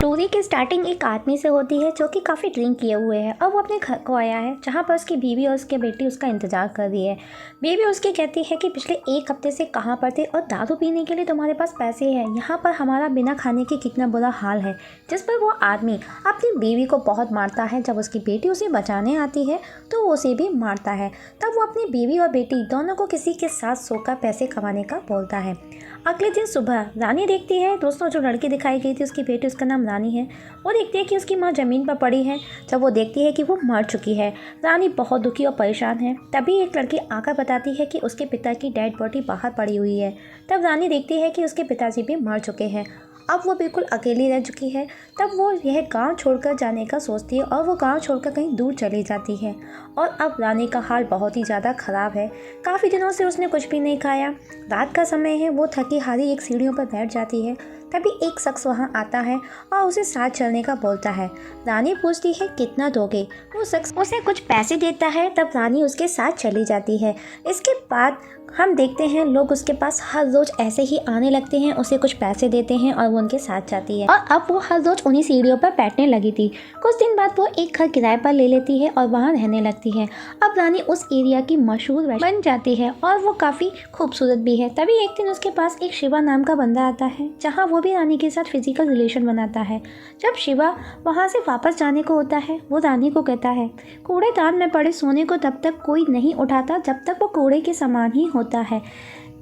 Story की starting एक आदमी से होती है जो कि काफ़ी ड्रिंक किए हुए है और वो अपने घर को आया है जहाँ पर उसकी बीवी और उसके बेटी उसका इंतज़ार कर रही है। बीवी उसकी कहती है कि पिछले एक हफ्ते से कहाँ पर थे और दारू पीने के लिए तुम्हारे पास पैसे हैं, यहाँ पर हमारा बिना खाने के कितना बुरा हाल है। जिस पर वो आदमी अपनी बीवी को बहुत मारता है। जब उसकी बेटी उसे बचाने आती है तो वो उसे भी मारता है। तब वो अपनी बीवी और बेटी दोनों को किसी के साथ सोकर पैसे कमाने का बोलता है। अगले दिन सुबह रानी देखती है, दोस्तों जो लड़की दिखाई गई थी उसकी बेटी, उसका नाम रानी है, वो देखती है कि उसकी माँ ज़मीन पर पड़ी है। जब वो देखती है कि वो मर चुकी है, रानी बहुत दुखी और परेशान है। तभी एक लड़की आकर बताती है कि उसके पिता की डेड बॉडी बाहर पड़ी हुई है। तब रानी देखती है कि उसके पिताजी भी मर चुके हैं। अब वो बिल्कुल अकेली रह चुकी है। तब वो यह गांव छोड़कर जाने का सोचती है और वो गांव छोड़कर कहीं दूर चली जाती है। और अब रानी का हाल बहुत ही ज़्यादा ख़राब है। काफ़ी दिनों से उसने कुछ भी नहीं खाया। रात का समय है, वो थकी हारी एक सीढ़ियों पर बैठ जाती है। तभी एक शख्स वहाँ आता है और उसे साथ चलने का बोलता है। रानी पूछती है कितना दोगे। वो शख्स उसे कुछ पैसे देता है। तब रानी उसके साथ चली जाती है। इसके बाद हम देखते हैं लोग उसके पास हर रोज़ ऐसे ही आने लगते हैं, उसे कुछ पैसे देते हैं और वो उनके साथ जाती है। और अब वो हर रोज़ उन्हीं सीढ़ियों पर बैठने लगी थी। कुछ दिन बाद वो एक घर किराए पर ले लेती है और वहाँ रहने लगती है। अब रानी उस एरिया की मशहूर बन जाती है और वो काफ़ी खूबसूरत भी है। तभी एक दिन उसके पास एक शिवा नाम का बंदा आता है, जहाँ वो भी रानी के साथ फिजिकल रिलेशन बनाता है। जब शिवा वहाँ से वापस जाने को होता है, वो रानी को कहता है कूड़ेदान में पड़े सोने को तब तक कोई नहीं उठाता जब तक वो कूड़े के समान ही होता है।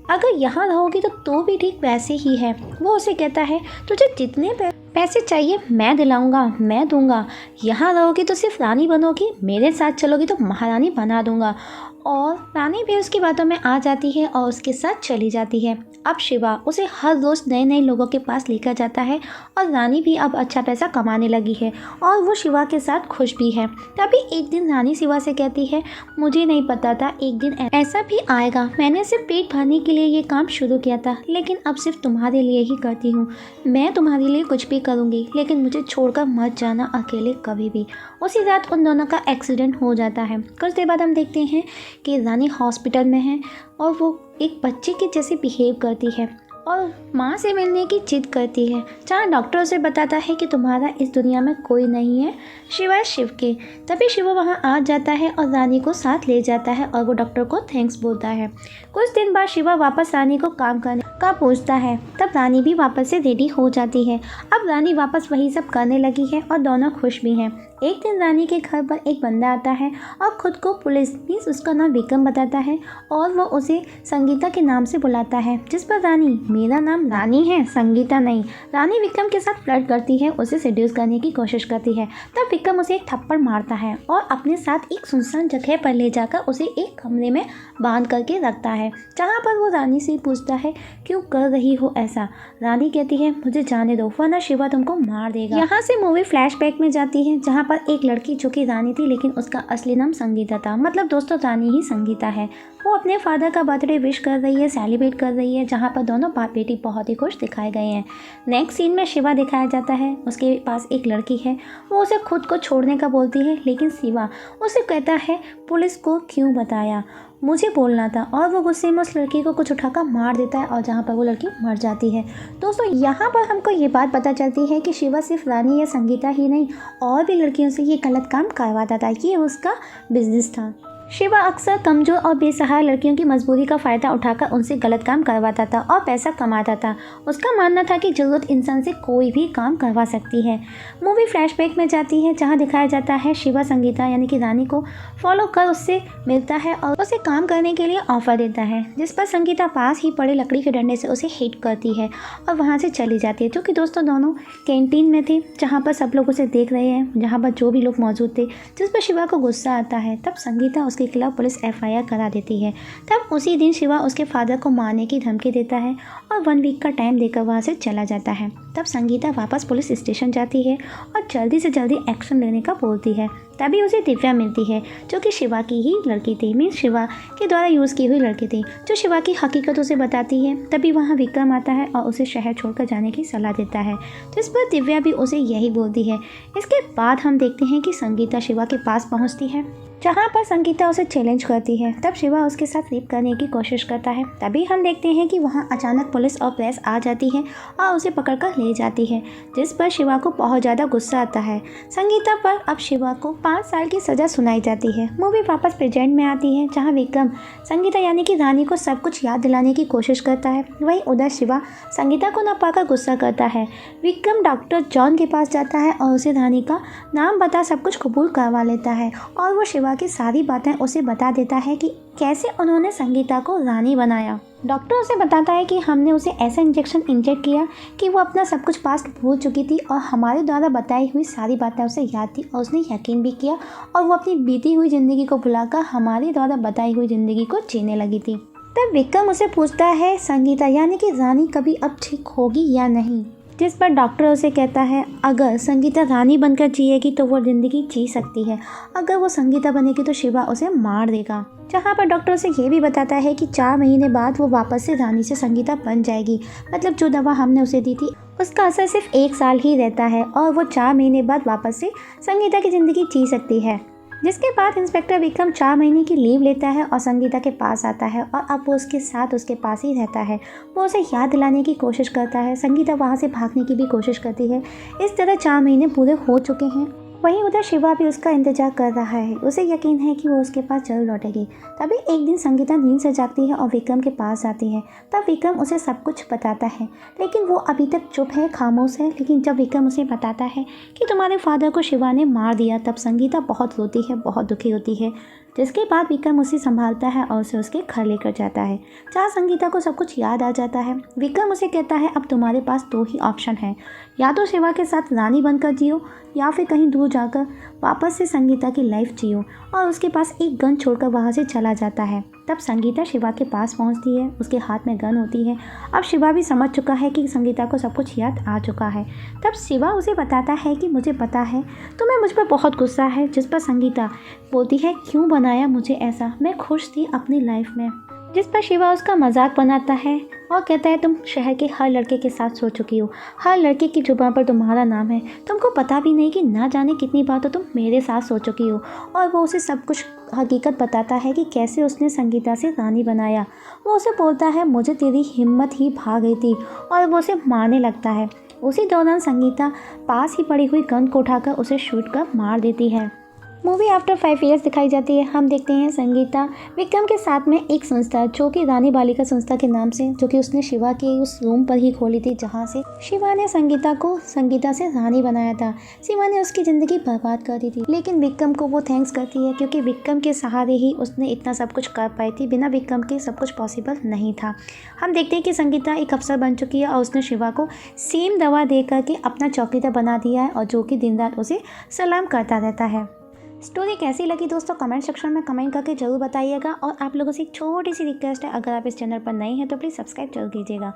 अगर यहाँ रहोगी तो भी ठीक वैसे ही है। वो उसे कहता है तुझे जितने पैसे चाहिए मैं दिलाऊंगा, मैं दूंगा। यहाँ रहोगी तो सिर्फ रानी बनोगी, मेरे साथ चलोगी तो महारानी बना दूंगा। और रानी भी उसकी बातों में आ जाती है और उसके साथ चली जाती है। अब शिवा उसे हर रोज़ नए नए लोगों के पास लेकर जाता है और रानी भी अब अच्छा पैसा कमाने लगी है और वो शिवा के साथ खुश भी है। तभी एक दिन रानी शिवा से कहती है मुझे नहीं पता था एक दिन ऐसा भी आएगा। मैंने सिर्फ पेट भरने के लिए ये काम शुरू किया था, लेकिन अब सिर्फ तुम्हारे लिए ही करती हूँ। मैं तुम्हारे लिए कुछ भी करूँगी, लेकिन मुझे छोड़कर मत जाना अकेले कभी भी। उसी रात उन दोनों का एक्सीडेंट हो जाता है। कुछ देर बाद हम देखते हैं कि रानी हॉस्पिटल में है और वो एक बच्चे के जैसे बिहेव करती है और माँ से मिलने की जिद करती है, जहाँ डॉक्टर उसे बताता है कि तुम्हारा इस दुनिया में कोई नहीं है सिवाय शिव के। तभी शिव वहाँ आ जाता है और रानी को साथ ले जाता है और वो डॉक्टर को थैंक्स बोलता है। कुछ दिन बाद शिवा वापस रानी को काम करने का पूछता है। तब रानी भी वापस से रेडी हो जाती है। अब रानी वापस वही सब करने लगी है और दोनों खुश भी हैं। एक दिन रानी के घर पर एक बंदा आता है और खुद को पुलिस मीन्स उसका नाम विक्रम बताता है और वो उसे संगीता के नाम से बुलाता है। जिस पर रानी मेरा नाम रानी है, संगीता नहीं। रानी विक्रम के साथ फ्लर्ट करती है, उसे सेड्यूस करने की कोशिश करती है। तब विक्रम उसे एक थप्पड़ मारता है और अपने साथ एक सुनसान जगह पर ले जाकर उसे एक कमरे में बांध करके रखता है, जहाँ पर वो रानी से पूछता है क्यों कर रही हो ऐसा। रानी कहती है मुझे जाने दो वरना शिवा तुमको मार देगा। यहाँ से मूवी फ्लैशबैक में जाती है, जहाँ पर एक लड़की जो कि रानी थी लेकिन उसका असली नाम संगीता था। मतलब दोस्तों रानी ही संगीता है। वो अपने फादर का बर्थडे विश कर रही है, सेलिब्रेट कर रही है, जहाँ पर दोनों बाप बेटी बहुत ही खुश दिखाए गए हैं। नेक्स्ट सीन में शिवा दिखाया जाता है, उसके पास एक लड़की है। वो उसे खुद को छोड़ने का बोलती है, लेकिन शिवा उसे कहता है पुलिस को क्यों बताया, मुझे बोलना था। और वो गुस्से में उस लड़की को कुछ उठाकर मार देता है और जहाँ पर वो लड़की मर जाती है। दोस्तों यहाँ पर हमको ये बात पता चलती है कि शिवा सिर्फ रानी या संगीता ही नहीं और भी लड़कियों से ये गलत काम करवाता था, ये उसका बिजनेस था। शिवा अक्सर कमज़ोर और बेसहारा लड़कियों की मजबूरी का फ़ायदा उठाकर उनसे गलत काम करवाता था और पैसा कमाता था। उसका मानना था कि ज़रूरत इंसान से कोई भी काम करवा सकती है। मूवी फ्लैशबैक में जाती है, जहां दिखाया जाता है शिवा संगीता यानी कि रानी को फॉलो कर उससे मिलता है और उसे काम करने के लिए ऑफ़र देता है, जिस पर संगीता पास ही पड़े लकड़ी के डंडे से उसे हिट करती है और वहाँ से चली जाती है। जो कि दोस्तों दोनों कैंटीन में थे, जहाँ पर सब लोग उसे देख रहे हैं, जहाँ पर जो भी लोग मौजूद थे, जिस पर शिवा को गुस्सा आता है। तब संगीता उसके खिलाफ पुलिस FIR करा देती है। तब उसी दिन शिवा उसके फादर को मारने की धमकी देता है और 1 वीक का टाइम देकर वहाँ से चला जाता है। तब संगीता वापस पुलिस स्टेशन जाती है और जल्दी से जल्दी एक्शन लेने का बोलती है। तभी उसे दिव्या मिलती है जो कि शिवा की ही लड़की थी, मीन्स शिवा के द्वारा यूज़ की हुई लड़की थी, जो शिवा की हकीकत उसे बताती है। तभी वहाँ विक्रम आता है और उसे शहर छोड़कर जाने की सलाह देता है, तो इस पर दिव्या भी उसे यही बोलती है। इसके बाद हम देखते हैं कि संगीता शिवा के पास पहुँचती है, जहाँ पर संगीता उसे चैलेंज करती है। तब शिवा उसके साथ रेप करने की कोशिश करता है। तभी हम देखते हैं कि वहाँ अचानक पुलिस और प्रेस आ जाती है और उसे पकड़कर ले जाती है, जिस पर शिवा को बहुत ज़्यादा गुस्सा आता है। संगीता पर अब शिवा को 5 साल की सज़ा सुनाई जाती है। मूवी वापस प्रेजेंट में आती है, जहाँ विक्रम संगीता यानी कि रानी को सब कुछ याद दिलाने की कोशिश करता है। वहीं उधर शिवा संगीता को न पाकर गुस्सा करता है। विक्रम डॉक्टर जॉन के पास जाता है और उसे रानी का नाम बता सब कुछ कबूल करवा लेता है, और वो शिवा की सारी बातें उसे बता देता है कि कैसे उन्होंने संगीता को रानी बनाया। डॉक्टर उसे बताता है कि हमने उसे ऐसा इंजेक्शन इंजेक्ट किया कि वो अपना सब कुछ पास्ट भूल चुकी थी और हमारे द्वारा बताई हुई सारी बातें उसे याद थी, और उसने यकीन भी किया और वो अपनी बीती हुई ज़िंदगी को भुलाकर हमारे द्वारा बताई हुई ज़िंदगी को जीने लगी थी। तब विक्रम उसे पूछता है संगीता यानी कि रानी कभी अब ठीक होगी या नहीं, जिस पर डॉक्टर उसे कहता है अगर संगीता रानी बनकर जिएगी तो वो ज़िंदगी जी सकती है, अगर वो संगीता बनेगी तो शिवा उसे मार देगा। जहाँ पर डॉक्टर उसे ये भी बताता है कि 4 महीने बाद वो वापस से रानी से संगीता बन जाएगी, मतलब जो दवा हमने उसे दी थी उसका असर सिर्फ 1 साल ही रहता है और वो 4 महीने बाद वापस से संगीता की ज़िंदगी जी सकती है। जिसके बाद इंस्पेक्टर विक्रम 4 महीने की लीव लेता है और संगीता के पास आता है, और अब वो उसके साथ उसके पास ही रहता है। वो उसे याद दिलाने की कोशिश करता है। संगीता वहाँ से भागने की भी कोशिश करती है। इस तरह 4 महीने पूरे हो चुके हैं। वहीं उधर शिवा भी उसका इंतजार कर रहा है। उसे यकीन है कि वो उसके पास जल्द लौटेगी। तभी एक दिन संगीता नींद से जागती है और विक्रम के पास आती है। तब विक्रम उसे सब कुछ बताता है, लेकिन वो अभी तक चुप है, खामोश है। लेकिन जब विक्रम उसे बताता है कि तुम्हारे फादर को शिवा ने मार दिया, तब संगीता बहुत रोती है, बहुत दुखी होती है। जिसके बाद विक्रम उसे संभालता है और उसे उसके घर लेकर जाता है, जहाँ संगीता को सब कुछ याद आ जाता है। विक्रम उसे कहता है अब तुम्हारे पास 2 ही ऑप्शन हैं, या तो शिवा के साथ रानी बनकर जियो या फिर कहीं दूर जाकर वापस से संगीता की लाइफ जियो, और उसके पास एक गन छोड़कर वहाँ से चला जाता है। तब संगीता शिवा के पास पहुँचती है, उसके हाथ में गन होती है। अब शिवा भी समझ चुका है कि संगीता को सब कुछ याद आ चुका है। तब शिवा उसे बताता है कि मुझे पता है तुम्हें मुझ पर बहुत गुस्सा है, जिस पर संगीता बोलती है क्यों बनाया मुझे ऐसा, मैं खुश थी अपनी लाइफ में। जिस पर शिवा उसका मजाक बनाता है और कहता है तुम शहर के हर लड़के के साथ सो चुकी हो, हर लड़के की जुबान पर तुम्हारा नाम है, तुमको पता भी नहीं कि ना जाने कितनी बार तो तुम मेरे साथ सो चुकी हो। और वो उसे सब कुछ हकीकत बताता है कि कैसे उसने संगीता से रानी बनाया। वो उसे बोलता है मुझे तेरी हिम्मत ही भाग गई थी, और वो उसे मारने लगता है। उसी दौरान संगीता पास ही पड़ी हुई गन को उठाकर उसे शूट कर मार देती है। मूवी आफ्टर 5 ईयर्स दिखाई जाती है। हम देखते हैं संगीता विक्रम के साथ में एक संस्था जो कि रानी बालिका संस्था के नाम से, जो कि उसने शिवा के उस रूम पर ही खोली थी, जहाँ से शिवा ने संगीता से रानी बनाया था। शिवा ने उसकी ज़िंदगी बर्बाद कर दी थी, लेकिन विक्रम को वो थैंक्स करती है क्योंकि विक्रम के सहारे ही उसने इतना सब कुछ कर पाई थी। बिना विक्रम के सब कुछ पॉसिबल नहीं था। हम देखते हैं कि संगीता एक अफसर बन चुकी है और उसने शिवा को सेम दवा दे करके अपना चौकीदार बना दिया है, और जो कि दिन रात उसे सलाम करता रहता है। स्टोरी कैसी लगी दोस्तों कमेंट सेक्शन में कमेंट करके ज़रूर बताइएगा। और आप लोगों से एक छोटी सी रिक्वेस्ट है, अगर आप इस चैनल पर नए हैं तो प्लीज़ सब्सक्राइब जरूर कीजिएगा।